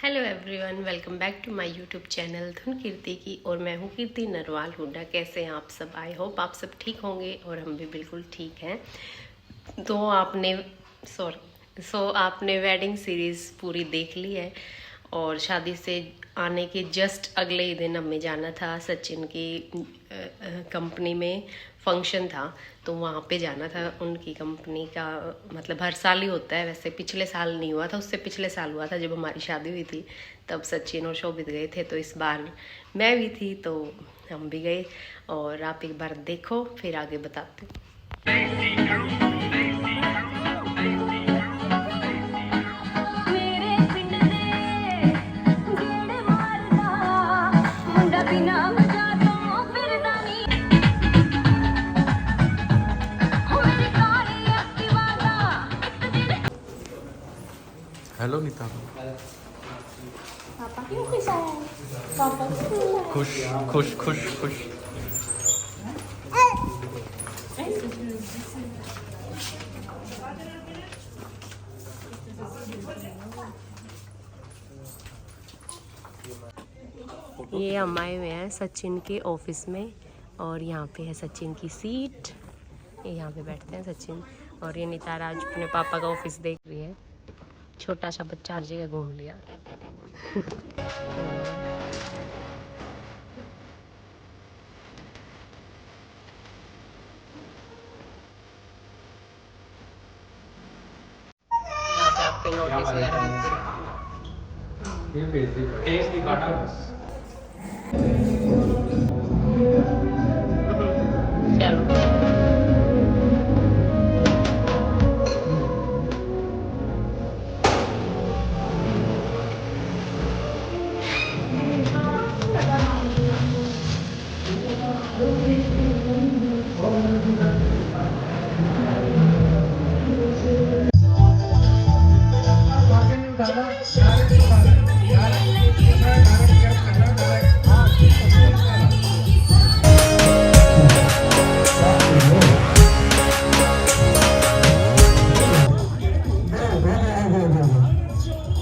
Hello everyone, welcome back to my YouTube channel Dhun Kirti की। और मैं हूँ कीर्ति नरवाल हुड्डा। कैसे हैं आप सब? आई होप आप सब ठीक होंगे और हम भी बिल्कुल ठीक हैं। तो आपने वेडिंग सीरीज़ पूरी देख ली है और शादी से आने के जस्ट अगले ही दिन हमें जाना था। सचिन की कंपनी में फंक्शन था तो वहाँ पे जाना था। उनकी कंपनी का मतलब हर साल ही होता है, वैसे पिछले साल नहीं हुआ था, उससे पिछले साल हुआ था जब हमारी शादी हुई थी। तब सचिन और शोभित गए थे, तो इस बार मैं भी थी तो हम भी गए। और आप एक बार देखो फिर आगे बताते हैं। हेलो नीता। पापा क्यों खुश आया है? पापा क्यों खुश खुश खुश खुश। ये हम आए हुए हैं सचिन के ऑफिस में और यहाँ पे है सचिन की सीट। ये यहाँ पे बैठते हैं सचिन। और ये नीता आज अपने पापा का ऑफिस देख रही है। छोटा सा बच्चा हर जगह घूम लिया। आपके नोटिस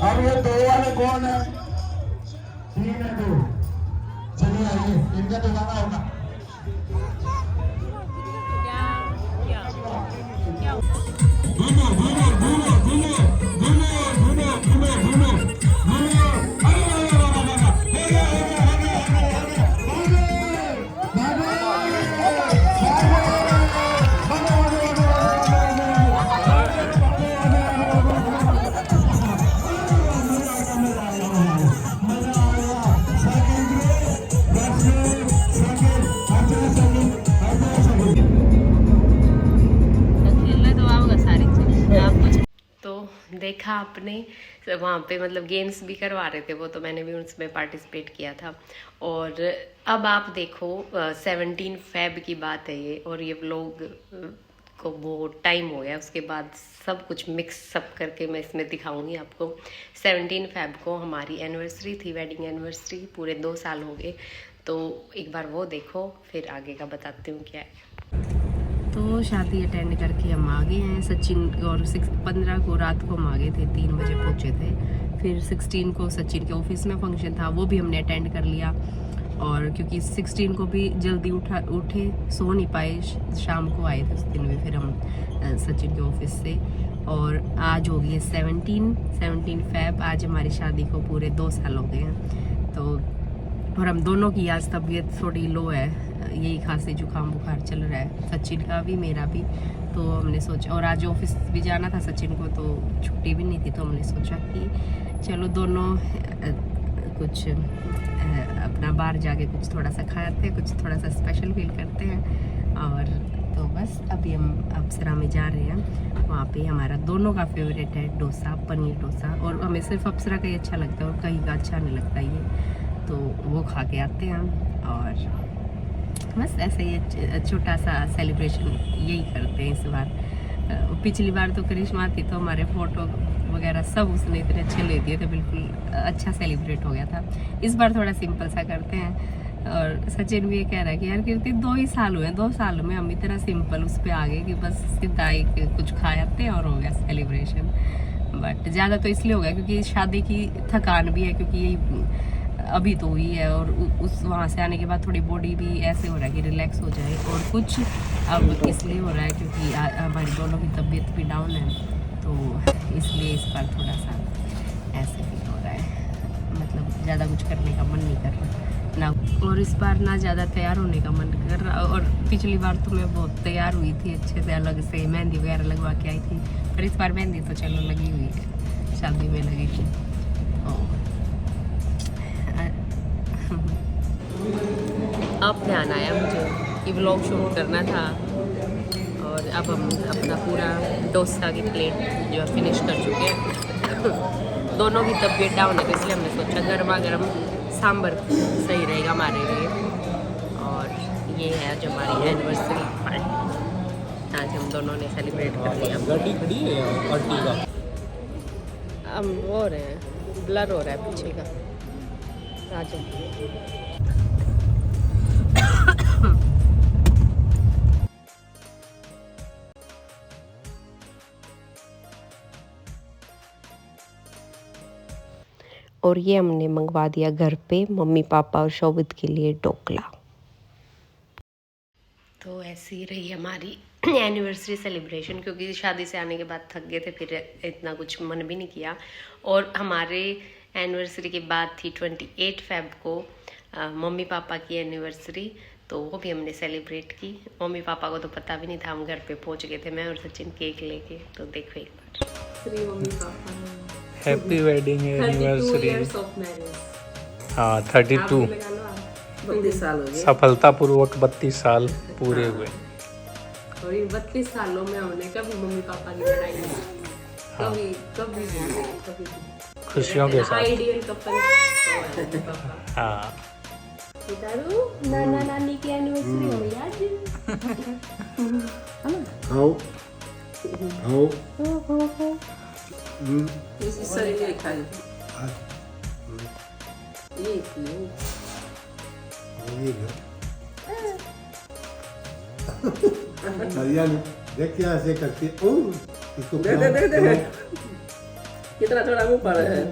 अब ये दो वाले कौन है? तीन है दो। चलिए आइए, इनका तो गाना होगा। घूमो घूमो घूमो घूमो घूमो घूमो घूमो घूमो घूमो। देखा आपने वहाँ पे मतलब गेम्स भी करवा रहे थे वो, तो मैंने भी उसमें पार्टिसिपेट किया था। और अब आप देखो 17 फेब की बात है ये, और ये व्लॉग को बहुत टाइम हो गया। उसके बाद सब कुछ मिक्स सब करके मैं इसमें दिखाऊंगी आपको। 17 फेब को हमारी एनिवर्सरी थी, वेडिंग एनिवर्सरी, पूरे 2 साल हो गए। तो एक बार वो देखो फिर आगे का बताती हूँ क्या है। तो शादी अटेंड करके हम आ गए हैं सचिन और 15 को रात को हम आ गए थे, 3 बजे पहुंचे थे। फिर 16 को सचिन के ऑफिस में फंक्शन था, वो भी हमने अटेंड कर लिया। और क्योंकि 16 को भी जल्दी उठे, सो नहीं पाए, शाम को आए थे उस दिन भी फिर हम सचिन के ऑफिस से। और आज हो गई 17 फेब। आज हमारी शादी को पूरे 2 साल हो गए हैं। तो और हम दोनों की आज तबीयत थोड़ी लो है, यही खांसी जुकाम बुखार चल रहा है, सचिन का भी मेरा भी। तो हमने सोचा, और आज ऑफिस भी जाना था सचिन को, तो छुट्टी भी नहीं थी, तो हमने सोचा कि चलो दोनों कुछ अपना बाहर जाके कुछ थोड़ा सा खाते हैं, कुछ थोड़ा सा स्पेशल फील करते हैं। और तो बस अभी हम अप्सरा में जा रहे हैं। वहाँ पे हमारा दोनों का फेवरेट है डोसा, पनीर डोसा। और हमें सिर्फ अप्सरा का ही अच्छा लगता है और कहीं का अच्छा नहीं लगता ये, तो वो खा के आते हैं हम। और बस ऐसे ही छोटा सा सेलिब्रेशन यही करते हैं इस बार। पिछली बार तो करिश्मा थी तो हमारे फ़ोटो वगैरह सब उसने इतने अच्छे ले दिए थे, बिल्कुल अच्छा सेलिब्रेट हो गया था। इस बार थोड़ा सिंपल सा करते हैं। और सचिन भी ये कह रहा है कि यार कीर्ति 2 ही साल हुए हैं, 2 साल में हम इतना सिंपल उस पर आ गए कि बस सीधा एक कुछ खाते हैं और हो गया सेलिब्रेशन। बट ज़्यादा तो इसलिए हो गया क्योंकि शादी की थकान भी है, क्योंकि यही अभी तो हुई है और उस वहाँ से आने के बाद थोड़ी बॉडी भी ऐसे हो रहा है कि रिलैक्स हो जाए, और कुछ अब इसलिए हो रहा है क्योंकि हमारी दोनों की तबीयत भी डाउन है, तो इसलिए इस बार थोड़ा सा ऐसे फील हो रहा है, मतलब ज़्यादा कुछ करने का मन नहीं कर रहा ना, और इस बार ना ज़्यादा तैयार होने का मन कर रहा। और पिछली बार तो मैं बहुत तैयार हुई थी अच्छे से, अलग से मेहंदी वगैरह लगवा के आई थी, पर इस बार मेहंदी तो चलो लगी हुई है, शादी में लगेगी। अब ध्यान आया मुझे कि व्लॉग शूट करना था, और अब हम अपना पूरा डोसा की प्लेट जो है फिनिश कर चुके हैं। दोनों की तबीयत डाउन है, तो इसलिए हमने सोचा गर्मा गर्म सांभर सही रहेगा हमारे लिए। और ये है आज हमारी एनिवर्सरी पार्टी, आज हम दोनों ने सेलिब्रेट कर लिया। गाड़ी खड़ी है अर्टिगा। हम हो रहे हैं, ब्लर हो रहा है पीछे का। राजा और ये हमने मंगवा दिया घर पे मम्मी पापा और शोभित के लिए ढोकला। तो ऐसी रही हमारी एनिवर्सरी सेलिब्रेशन, क्योंकि शादी से आने के बाद थक गए थे, फिर इतना कुछ मन भी नहीं किया। और हमारे एनिवर्सरी के बाद थी 28 फेब को मम्मी पापा की एनिवर्सरी, तो वो भी हमने सेलिब्रेट की। मम्मी पापा को तो पता भी नहीं था, हम घर पे पहुंच गए थे, मैं और सचिन केक लेके। तो देखो एक बार, Shri mummy papa happy wedding anniversary. हाँ 32 साल हो गए, सफलतापूर्वक 32 साल पूरे हुए। और इन 32 सालों में हमने कभी मम्मी पापा की लड़ाई नहीं, कभी कभी कभी खुशियों के साथ। Ideal couple. हाँ नाना नानी की एनिवर्सरी हो गई आज। खाओ खाओ। हरियाणा देख क्या ऐसे करती है। इसको दे कितना थोड़ा मुंह पड़ा है।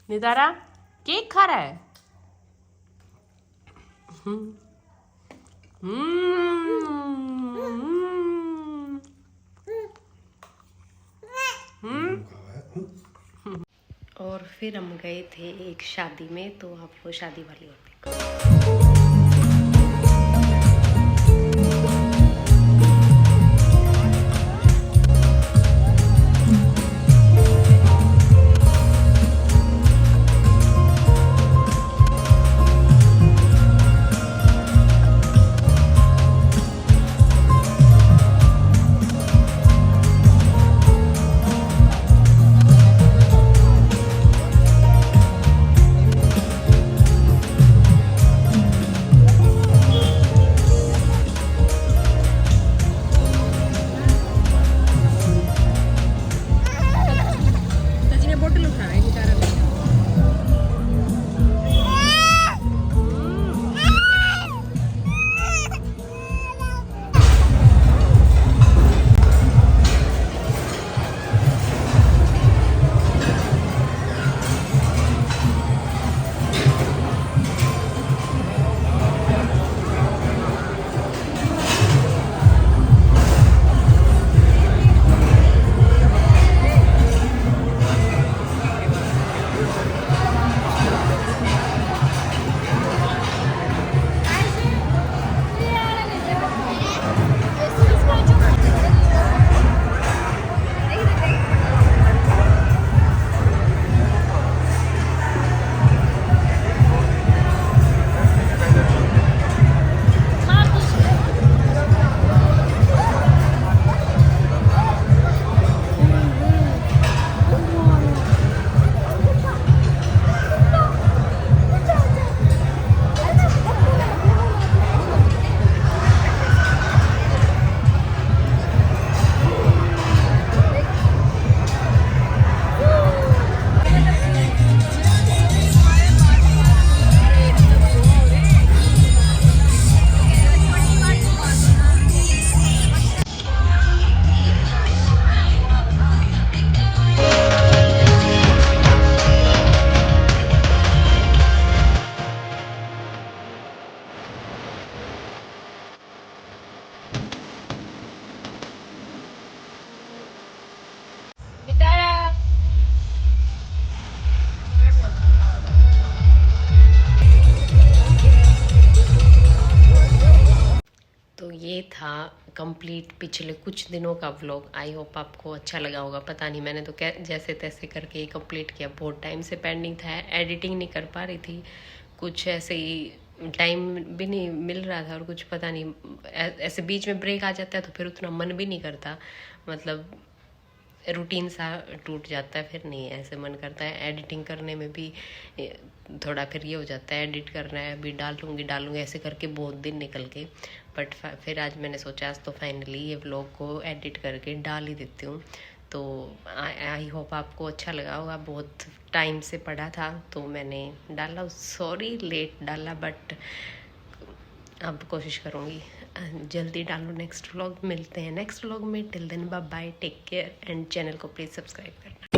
नितारा केक खा रहा है। और फिर हम गए थे एक शादी में, तो आप वो शादी वाली और देखो। ये था कंप्लीट पिछले कुछ दिनों का व्लॉग। आई होप आपको अच्छा लगा होगा। पता नहीं, मैंने तो जैसे तैसे करके ही कंप्लीट किया। बहुत टाइम से पेंडिंग था, एडिटिंग नहीं कर पा रही थी, कुछ ऐसे ही टाइम भी नहीं मिल रहा था, और कुछ पता नहीं ऐसे बीच में ब्रेक आ जाता है तो फिर उतना मन भी नहीं करता, मतलब रूटीन सा टूट जाता है, फिर नहीं ऐसे मन करता है। एडिटिंग करने में भी थोड़ा फिर ये हो जाता है, एडिट करना है, अभी डालूंगी ऐसे करके बहुत दिन निकल गए। बट फिर आज मैंने सोचा आज तो फाइनली ये व्लॉग को एडिट करके डाल ही देती हूँ। तो आई होप आपको अच्छा लगा होगा। बहुत टाइम से पड़ा था तो मैंने डाला, सॉरी लेट डाला, बट अब कोशिश करूँगी जल्दी डालूँ नेक्स्ट व्लॉग। मिलते हैं नेक्स्ट व्लॉग में। Till then bye bye, take care and channel को प्लीज़ सब्सक्राइब करना।